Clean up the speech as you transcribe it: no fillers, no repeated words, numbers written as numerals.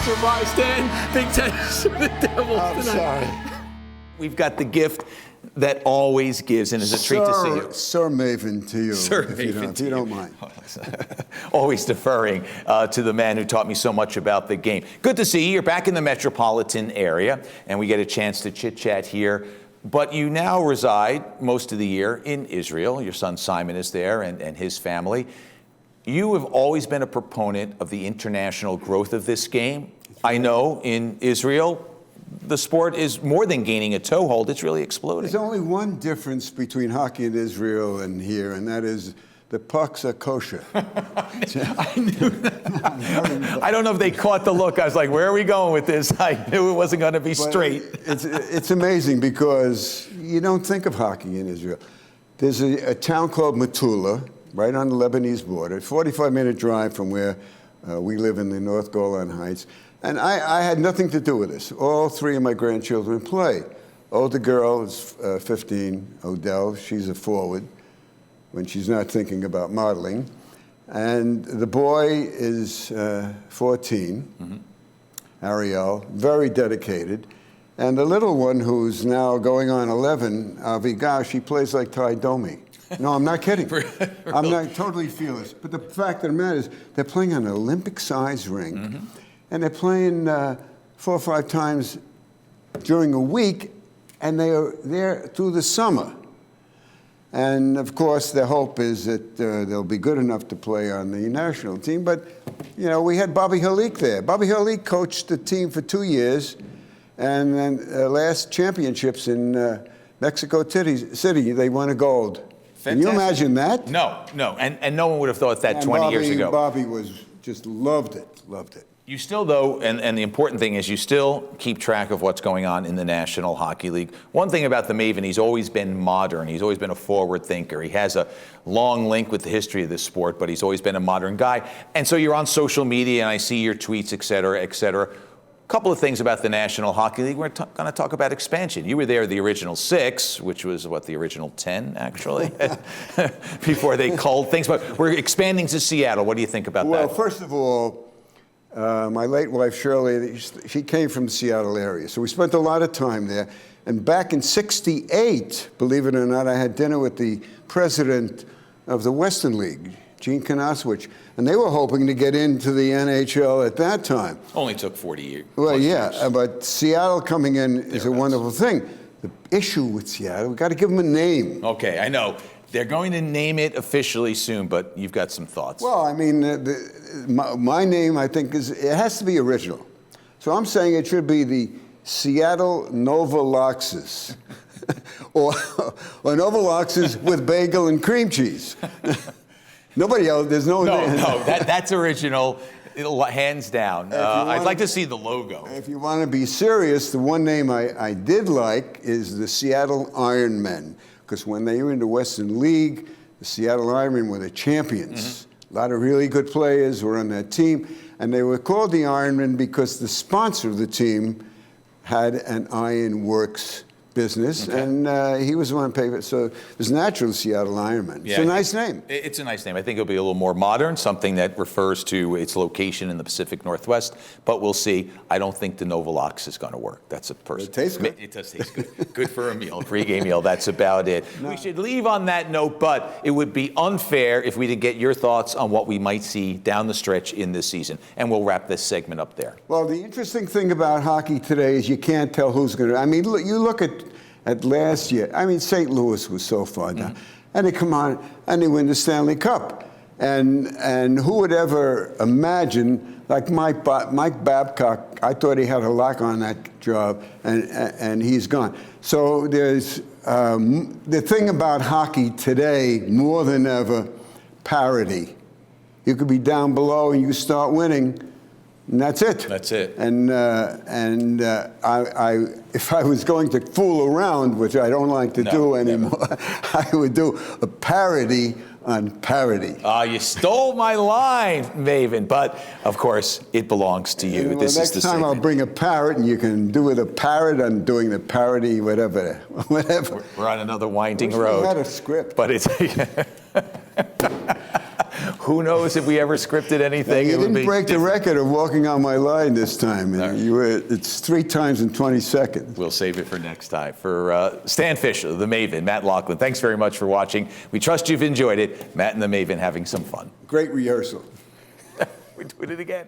for my stand. Big tennis for the Devils I'm tonight. sorry. We've got the gift that always gives, and it's a treat to see you. Sir Maven to you, Sir if you Maven don't mind. Always deferring to the man who taught me so much about the game. Good to see you. You're back in the metropolitan area, and we get a chance to chit-chat here. But you now reside most of the year in Israel. Your son Simon is there and his family. You have always been a proponent of the international growth of this game. I know in Israel, the sport is more than gaining a toehold, it's really exploding. There's only one difference between hockey in Israel and here, and that is the pucks are kosher. I knew that. I don't know if they caught the look. I was like, where are we going with this? I knew it wasn't going to be But straight. It's amazing because you don't think of hockey in Israel. There's a town called Metula, right on the Lebanese border, 45-minute drive from where we live in the North Golan Heights. And I had nothing to do with this. All three of my grandchildren play. Older girl is 15, Odell. She's a forward when she's not thinking about modeling. And the boy is 14, Ariel, very dedicated. And the little one, who's now going on 11, Avigail, she plays like Ty Domi. No, I'm not kidding. Really? I'm not totally fearless. But the fact of the matter is, they're playing on an Olympic-sized rink. And they're playing 4 or 5 times during a week, and they are there through the summer. And of course, their hope is that they'll be good enough to play on the national team. But, you know, we had Bobby Halik there. Bobby Halik coached the team for 2 years, and then last championships in Mexico City, they won a gold. Can you imagine that? No. And no one would have thought that 20 years ago. Bobby was just loved it. You still, though, and the important thing is you still keep track of what's going on in the National Hockey League. One thing about the Maven, he's always been modern. He's always been a forward thinker. He has a long link with the history of this sport, but he's always been a modern guy. And so you're on social media, and I see your tweets, et cetera, et cetera. A couple of things about the National Hockey League. We're going to talk about expansion. You were there the original 6, which was, the original 10, actually, before they culled things. But we're expanding to Seattle. What do you think about that? Well, first of all, my late wife, Shirley, she came from the Seattle area. So we spent a lot of time there. And back in '68, believe it or not, I had dinner with the president of the Western League, Gene Konaswich. And they were hoping to get into the NHL at that time. Only took 40 years. Well, yeah, but Seattle coming in is a wonderful thing. The issue with Seattle, we've got to give them a name. Okay, I know. They're going to name it officially soon, but you've got some thoughts. Well, I mean, my name, I think, it has to be original. So I'm saying it should be the Seattle Novaloxes. or Novaloxes with bagel and cream cheese. Nobody else, there's no name. No, that's original, hands down. I'd like to see the logo. If you want to be serious, the one name I did like is the Seattle Ironmen. Because when they were in the Western League, the Seattle Ironmen were the champions. A lot of really good players were on that team. And they were called the Ironmen because the sponsor of the team had an iron works business, and he was the one paying it. So it was natural, Seattle Ironman. Yeah, it's a nice name. It's a nice name. I think it'll be a little more modern, something that refers to its location in the Pacific Northwest, but we'll see. I don't think the Novalox is going to work. That's a person. It tastes good. It does taste good. Good for a meal, pregame meal. That's about it. No. We should leave on that note, but it would be unfair if we didn't get your thoughts on what we might see down the stretch in this season, and we'll wrap this segment up there. Well, the interesting thing about hockey today is you can't tell who's going to. I mean, look, you look at last year. I mean, St. Louis was so far down, and they come on and they win the Stanley Cup. And who would ever imagine, like Mike Babcock? I thought he had a lock on that job, and he's gone. So there's the thing about hockey today, more than ever, parity. You could be down below and you start winning. And that's it. That's it. And if I was going to fool around, which I don't like to do anymore, I would do a parody on parody. You stole my line, Maven. But of course, it belongs to you. Well, this next is the time I'll segment. bring a parrot, and you can do with a parrot on doing the parody, whatever. We're on another winding Wish road. we had a script. But it's. Who knows if we ever scripted anything? You It would didn't be break the different. record of walking on my line this time. And it's 3 times in 20 seconds. We'll save it for next time. For Stan Fisher, the Maven, Matt Loughlin, thanks very much for watching. We trust you've enjoyed it. Matt and the Maven having some fun. Great rehearsal. We're doing it again.